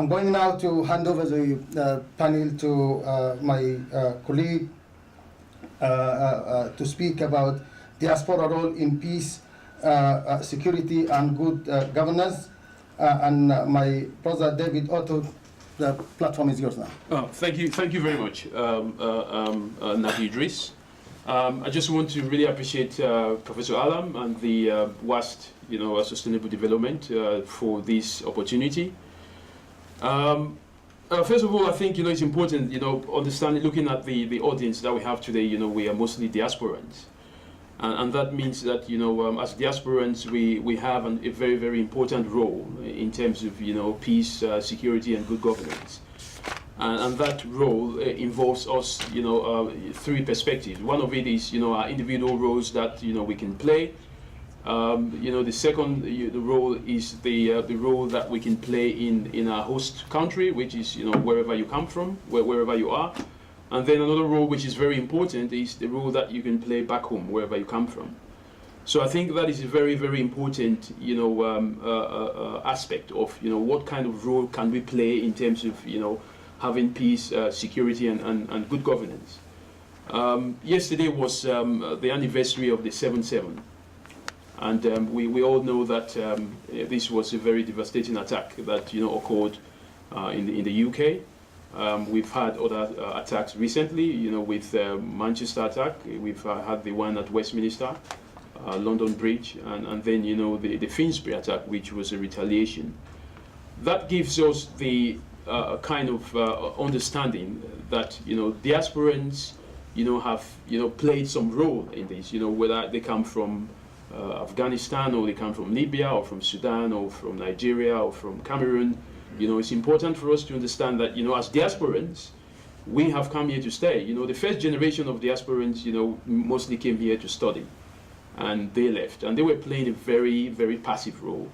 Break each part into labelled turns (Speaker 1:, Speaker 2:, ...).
Speaker 1: I'm going now to hand over the panel to my colleague to speak about diaspora role in peace, security, and good governance. And my brother David Otto, the platform is yours now.
Speaker 2: Oh, thank you very much, Nahi Idris. I just want to really appreciate Professor Alam and the WAST, Sustainable Development for this opportunity. First of all, I think it's important, understanding, looking at the audience that we have today. We are mostly diasporans, and that means that as diasporans, we have a very, very important role in terms of peace, security, and good governance. And that role involves us, three perspectives. One of it is, our individual roles that we can play. The second, the role is the role that we can play in our host country, which is wherever you come from, wherever you are. And then another role which is very important is the role that you can play back home, wherever you come from. So I think that is a very, very important aspect of what kind of role can we play in terms of having peace, security, and good governance. Yesterday was the anniversary of the 7/7. And we all know that this was a very devastating attack that occurred in the UK. We've had other attacks recently, with Manchester attack. We've had the one at Westminster, London Bridge, and then the Finsbury attack, which was a retaliation. That gives us the kind of understanding that diasporans have played some role in this. Whether they come from Afghanistan, or they come from Libya, or from Sudan, or from Nigeria, or from Cameroon. It's important for us to understand that, as diasporans, we have come here to stay. The first generation of diasporans, mostly came here to study, and they left. And they were playing a very, very passive role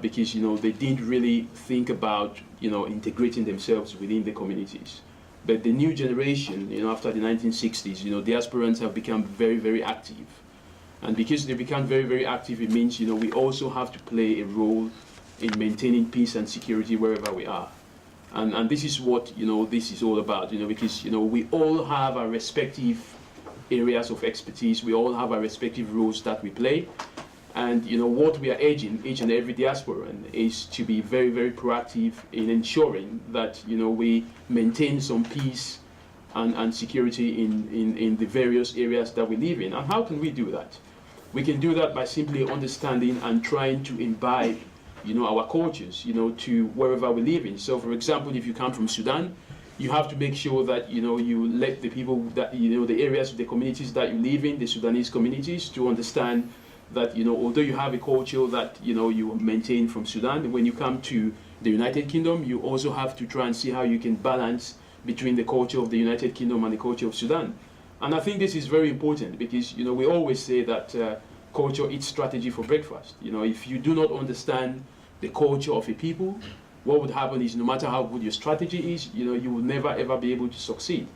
Speaker 2: because, they didn't really think about, integrating themselves within the communities. But the new generation, after the 1960s, diasporans have become very, very active. And because they become very, very active, it means, we also have to play a role in maintaining peace and security wherever we are. And this is what, this is all about, because, we all have our respective areas of expertise. We all have our respective roles that we play. And, what we are urging each and every diasporan is to be very, very proactive in ensuring that, we maintain some peace and security in the various areas that we live in. And how can we do that? We can do that by simply understanding and trying to imbibe, our cultures, to wherever we live in. So, for example, if you come from Sudan, you have to make sure that, you let the people that, the areas, the communities that you live in, the Sudanese communities, to understand that, although you have a culture that, you maintain from Sudan, when you come to the United Kingdom, you also have to try and see how you can balance between the culture of the United Kingdom and the culture of Sudan. And I think this is very important because, we always say that culture eats strategy for breakfast. If you do not understand the culture of a people, what would happen is no matter how good your strategy is, you will never ever be able to succeed.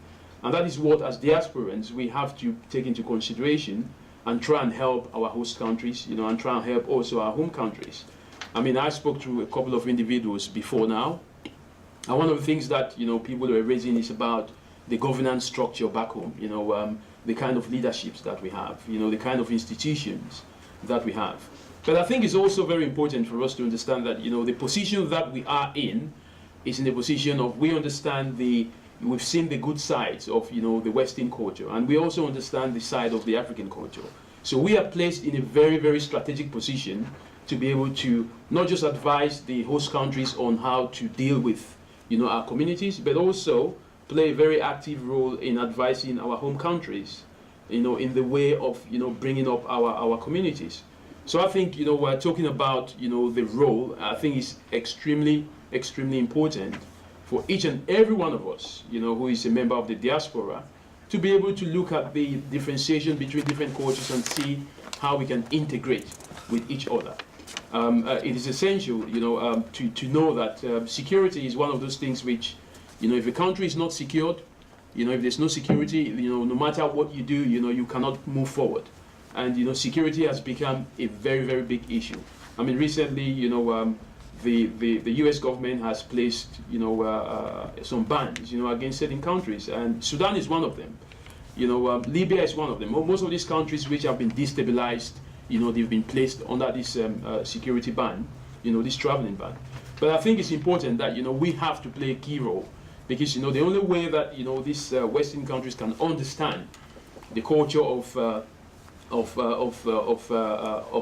Speaker 2: And that is what, as diasporans, we have to take into consideration and try and help our host countries, and try and help also our home countries. I mean, I spoke to a couple of individuals before now, and one of the things that, people were raising is about the governance structure back home, the kind of leaderships that we have, the kind of institutions that we have. But I think it's also very important for us to understand that, the position that we are in is in the position of, we understand we've seen the good sides of, the Western culture, and we also understand the side of the African culture. So we are placed in a very, very strategic position to be able to not just advise the host countries on how to deal with, our communities, but also play a very active role in advising our home countries, in the way of, bringing up our communities. So I think, we're talking about, the role. I think is extremely, extremely important for each and every one of us, who is a member of the diaspora, to be able to look at the differentiation between different cultures and see how we can integrate with each other. It is essential, to know that security is one of those things which, if a country is not secured, if there's no security, no matter what you do, you cannot move forward. And, security has become a very, very big issue. I mean, recently, the U.S. government has placed, some bans, against certain countries, and Sudan is one of them. Libya is one of them. Most of these countries which have been destabilized, they've been placed under this security ban, this traveling ban. But I think it's important that, we have to play a key role, because, the only way that, these Western countries can understand the culture of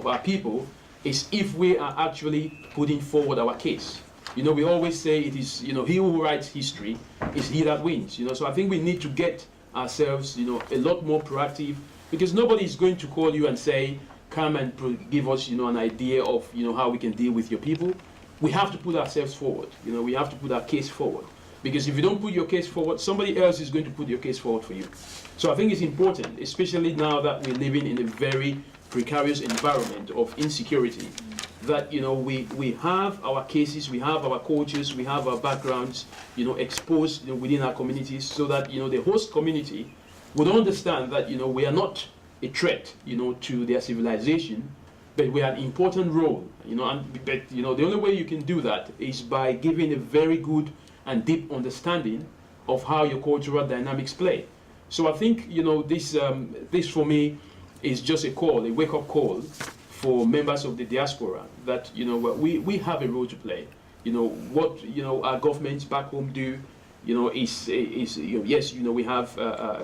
Speaker 2: our people is if we are actually putting forward our case. We always say it is, he who writes history is he that wins. So I think we need to get ourselves, a lot more proactive, because nobody is going to call you and say, come and give us, an idea of, how we can deal with your people. We have to put ourselves forward. We have to put our case forward, because if you don't put your case forward, somebody else is going to put your case forward for you. So I think it's important, especially now that we're living in a very precarious environment of insecurity, that we have our cases, we have our cultures, we have our backgrounds, exposed within our communities, so that the host community would understand that we are not a threat to their civilization, but we have an important role. But the only way you can do that is by giving a very good and deep understanding of how your cultural dynamics play. So I think this for me is just a call, a wake-up call for members of the diaspora, that we have a role to play. What our governments back home do, is yes, we have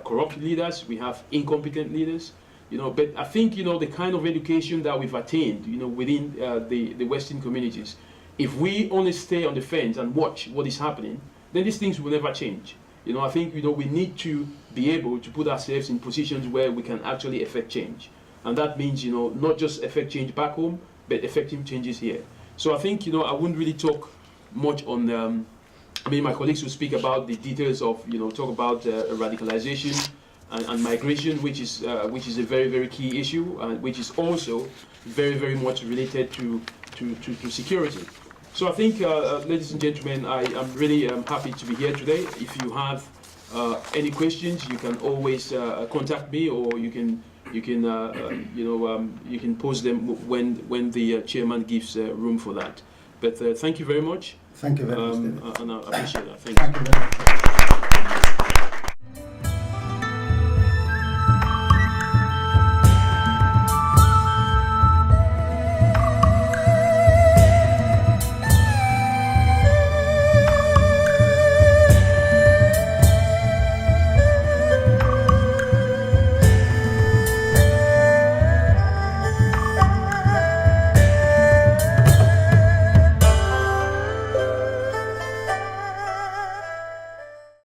Speaker 2: corrupt leaders, we have incompetent leaders, but I think the kind of education that we've attained, within the Western communities, if we only stay on the fence and watch what is happening, then these things will never change. I think we need to be able to put ourselves in positions where we can actually effect change, and that means not just effect change back home, but effective changes here. So I think I wouldn't really talk much on. My colleagues will speak about the details of talk about radicalization and migration, which is a very, very key issue, and which is also very, very much related to security. So I think, ladies and gentlemen, I am really happy to be here today. If you have any questions, you can always contact me, or you can pose them when the chairman gives room for that. But thank you very much.
Speaker 1: Thank you very much, David.
Speaker 2: And I appreciate that. Thank you.
Speaker 1: Thank you very much.